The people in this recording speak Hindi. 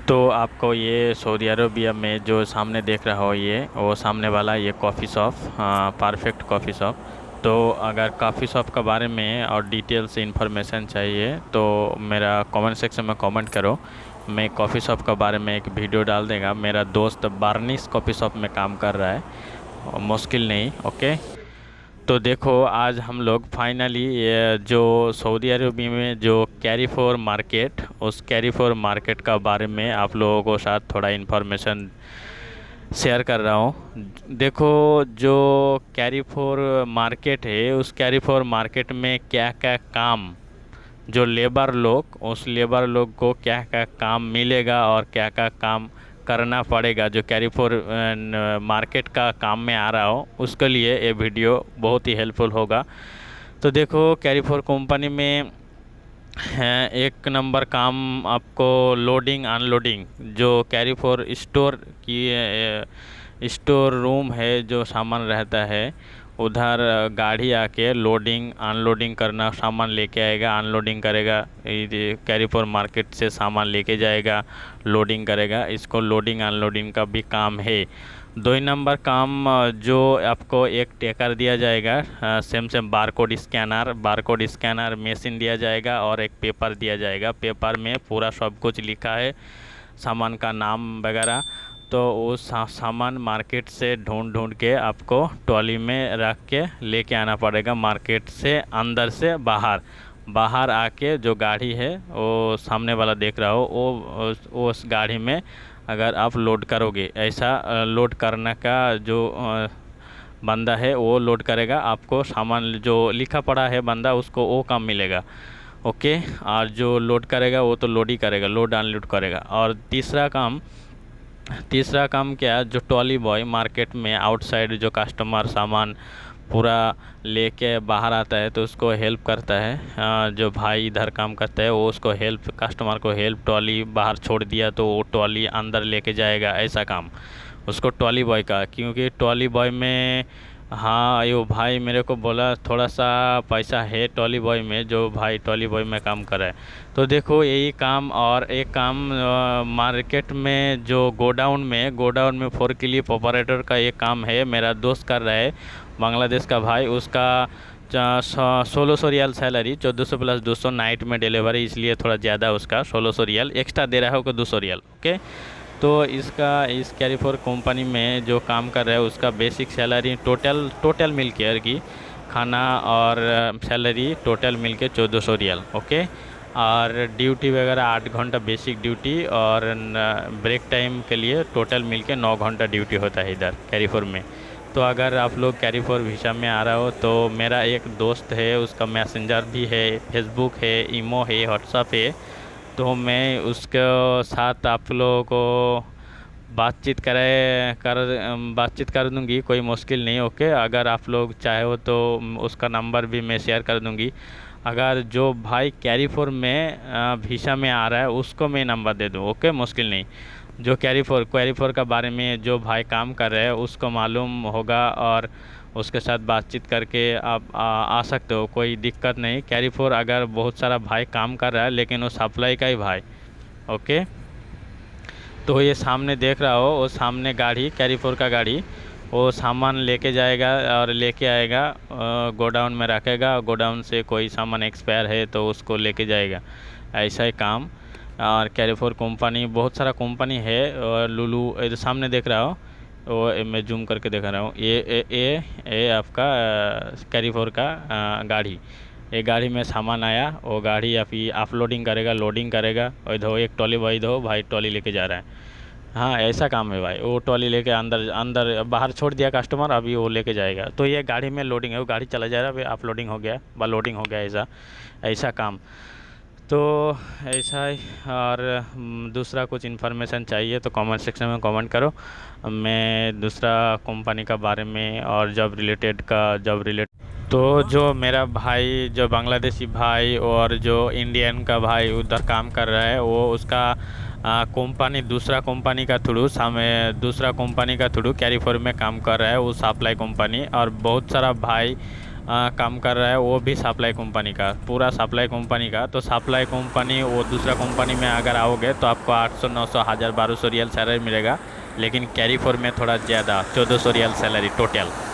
तो आपको ये सऊदी अरबिया में जो सामने देख रहा हो ये वो सामने वाला ये coffee shop, perfect coffee shop. तो अगर कॉफ़ी शॉप के बारे में और डिटेल से इंफॉर्मेशन चाहिए तो मेरा कमेंट सेक्शन में कमेंट करो। मैं कॉफ़ी शॉप के बारे में एक वीडियो डाल देगा। मेरा दोस्त बार्निस कॉफ़ी शॉप में काम कर रहा है, और मुश्किल नहीं। ओके, तो देखो आज हम लोग फाइनली ये जो सऊदी अरबिया में जो कैरीफोर मार्केट, उस कैरीफोर मार्केट का बारे में आप लोगों को साथ थोड़ा इन्फॉर्मेशन शेयर कर रहा हूँ। देखो जो कैरीफोर मार्केट है, उस कैरीफोर मार्केट में क्या क्या काम, जो लेबर लोग, उस लेबर लोग को क्या क्या काम मिलेगा और क्या क्या काम करना पड़ेगा, जो कैरीफोर मार्केट का काम में आ रहा हो, उसके लिए ये वीडियो बहुत ही हेल्पफुल होगा। तो देखो कैरीफोर कंपनी में एक नंबर काम आपको लोडिंग अनलोडिंग, जो कैरीफोर स्टोर की स्टोर रूम है, जो सामान रहता है उधर गाड़ी आके लोडिंग अनलोडिंग करना, सामान लेके आएगा, अनलोडिंग करेगा, कैरीफोर मार्केट से सामान लेके जाएगा, लोडिंग करेगा। इसको लोडिंग अनलोडिंग का भी काम है। दो ही नंबर काम जो आपको एक टेकर दिया जाएगा, same same barcode scanner machine दिया जाएगा और एक पेपर दिया जाएगा। पेपर में पूरा सब कुछ लिखा है, सामान का नाम वगैरह। तो उस सामान मार्केट से ढूंढ ढूंढ के आपको ट्रॉली में रख के लेके आना पड़ेगा, मार्केट से अंदर से बाहर। बाहर आके जो गाड़ी है वो सामने वाला देख रहा हो, वो उस गाड़ी में अगर आप लोड करोगे, ऐसा लोड करने का जो बंदा है वो लोड करेगा। आपको सामान जो लिखा पड़ा है बंदा, उसको वो काम मिलेगा। ओके, और जो लोड करेगा वो तो लोड ही करेगा, लोड अनलोड करेगा। और तीसरा काम क्या, जो ट्रॉली बॉय मार्केट में आउटसाइड जो कस्टमर सामान पूरा लेके बाहर आता है तो उसको हेल्प करता है। जो भाई इधर काम करता है वो उसको हेल्प, कस्टमर को हेल्प, ट्रॉली बाहर छोड़ दिया तो वो ट्रॉली अंदर लेके जाएगा, ऐसा काम उसको ट्रॉली बॉय का। क्योंकि ट्रॉली बॉय में, हाँ यो भाई मेरे को बोला थोड़ा सा पैसा है ट्रॉली बॉय में, जो भाई ट्रॉली बॉय में काम कर रहा है। तो देखो यही काम, और एक काम मार्केट में जो गोडाउन में फोर क्लिप ऑपरेटर का एक काम है, मेरा दोस्त कर रहा है, बांग्लादेश का भाई। उसका 1600 रियाल सैलरी, 1400 प्लस 200 नाइट में डिलीवरी, इसलिए थोड़ा ज़्यादा उसका 1600 रियाल एक्स्ट्रा दे रहा है, उसको 200 रियाल। ओके, तो इस कैरीफोर कंपनी में जो काम कर रहा है उसका बेसिक सैलरी टोटल मिल के की खाना और सैलरी टोटल मिल के 1400 रियाल। ओके, और ड्यूटी वगैरह 8 घंटा बेसिक ड्यूटी, और ब्रेक टाइम के लिए टोटल मिल के 9 घंटा ड्यूटी होता है इधर कैरीफोर में। तो अगर आप लोग कैरीफोर वीज़ा में आ रहा हो तो मेरा एक दोस्त है, उसका मैसेंजर भी है, फेसबुक है, ईमो है, व्हाट्सअप है। तो मैं उसके साथ आप लोगों को बातचीत कर दूंगी, कोई मुश्किल नहीं। ओके, अगर आप लोग चाहे हो तो उसका नंबर भी मैं शेयर कर दूंगी। अगर जो भाई कैरीफोर में वीज़ा में आ रहा है उसको मैं नंबर दे दूँ, ओके, मुश्किल नहीं। जो कैरीफोर का बारे में जो भाई काम कर रहे हैं उसको मालूम होगा, और उसके साथ बातचीत करके आप आ सकते हो, कोई दिक्कत नहीं। कैरीफोर अगर बहुत सारा भाई काम कर रहा है, लेकिन वो सप्लाई का ही भाई। ओके, तो ये सामने देख रहा हो, वो सामने गाड़ी, कैरीफोर का गाड़ी, वो सामान लेके जाएगा और लेके आएगा, गोडाउन में रखेगा, गोडाउन से कोई सामान एक्सपायर है तो उसको लेके जाएगा, ऐसा ही काम। और कैरीफोर कंपनी, बहुत सारा कंपनी है, और लुलू ये सामने देख रहा हो, वो मैं जूम करके दिखा रहा हूँ, ये आपका कैरीफोर का गाड़ी। एक गाड़ी में सामान आया, वो गाड़ी अभी अपलोडिंग करेगा, लोडिंग करेगा, और इधर एक ट्रॉली भाई, दो भाई ट्रॉली लेके जा रहा है। हाँ ऐसा काम है भाई, वो ट्रॉली लेके अंदर बाहर छोड़ दिया कस्टमर, अभी वो लेके जाएगा। तो ये गाड़ी में लोडिंग है, वो गाड़ी चला जा रहा है, अभी अपलोडिंग हो गया, लोडिंग हो गया, ऐसा ऐसा काम। तो ऐसा ही। और दूसरा कुछ इन्फॉर्मेशन चाहिए तो कमेंट सेक्शन में कमेंट करो। मैं दूसरा कंपनी का बारे में और जॉब रिलेटेड तो जो मेरा भाई, जो बांग्लादेशी भाई और जो इंडियन का भाई उधर काम कर रहा है, वो उसका कंपनी दूसरा कंपनी का थ्रू कैरीफोर में काम कर रहा है, वो सप्लाई कंपनी। और बहुत सारा भाई काम कर रहा है, वो भी सप्लाई कंपनी का, पूरा सप्लाई कंपनी का। तो सप्लाई कंपनी वो दूसरा कंपनी में अगर आओगे तो आपको 800 900 1000 1200 रियल सैलरी मिलेगा, लेकिन कैरी फोर में थोड़ा ज़्यादा 1400 रियल सैलरी टोटल।